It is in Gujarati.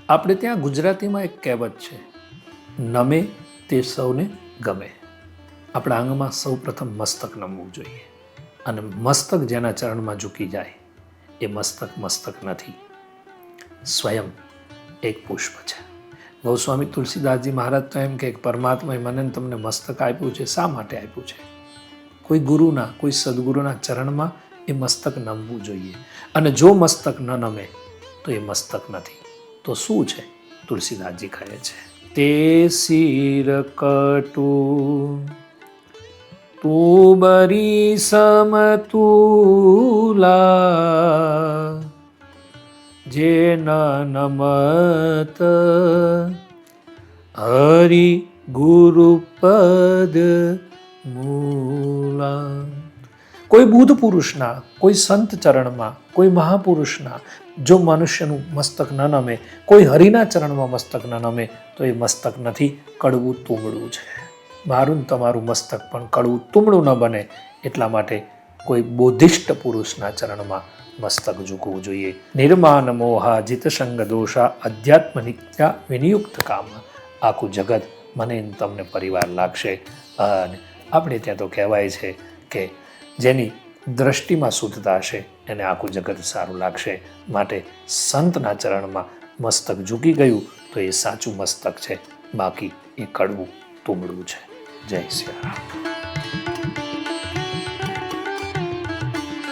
આપણે ત્યાં ગુજરાતીમાં એક કહેવત છે, નમે તે સૌને ગમે. આપણા અંગમાં સૌ પ્રથમ મસ્તક નમવું જોઈએ, અને મસ્તક જેના ચરણમાં ઝૂકી જાય એ મસ્તક નથી, સ્વયં એક પુષ્પ છે. ગૌસ્વામી તુલસીદાસજી મહારાજ તો એમ કે પરમાત્માએ મને તમને મસ્તક આપ્યું છે, શા માટે આપ્યું છે? કોઈ ગુરુના, કોઈ સદગુરુના ચરણમાં એ મસ્તક નમવું જોઈએ. અને જો મસ્તક ન નમે તો એ મસ્તક નથી. તો શું છે? તુલસીદાસજી કહે છે, તે શિર કટુ તુબરી સમતુલા, જે ન નમત હરિ ગુરુપદ મૂલા. કોઈ બુદ્ધ પુરુષના, કોઈ સંત ચરણમાં, કોઈ મહાપુરુષના જો મનુષ્યનું મસ્તક ન નમે, કોઈ હરિના ચરણમાં મસ્તક ન નમે તો એ મસ્તક નથી, કડવું તુમડું છે. મારું ને તમારું મસ્તક પણ કડવું તુમડું ન બને એટલા માટે કોઈ બોધિષ્ટ પુરુષના ચરણમાં મસ્તક ઝૂકવું જોઈએ. નિર્માન મોહા જીત સંગ દોષા અધ્યાત્મ નિત્યા વિનિયુક્ત કામ. આખું જગત મને તમને પરિવાર લાગશે. અને આપણે ત્યાં તો કહેવાય છે કે જેની દ્રષ્ટિમાં શુદ્ધતા હશે એને આખું જગત સારું લાગશે. માટે સંતના ચરણમાં મસ્તક ઝૂકી ગયું તો એ સાચું મસ્તક છે, બાકી એ કડવું તુમડું છે. જય શ્રી રામ.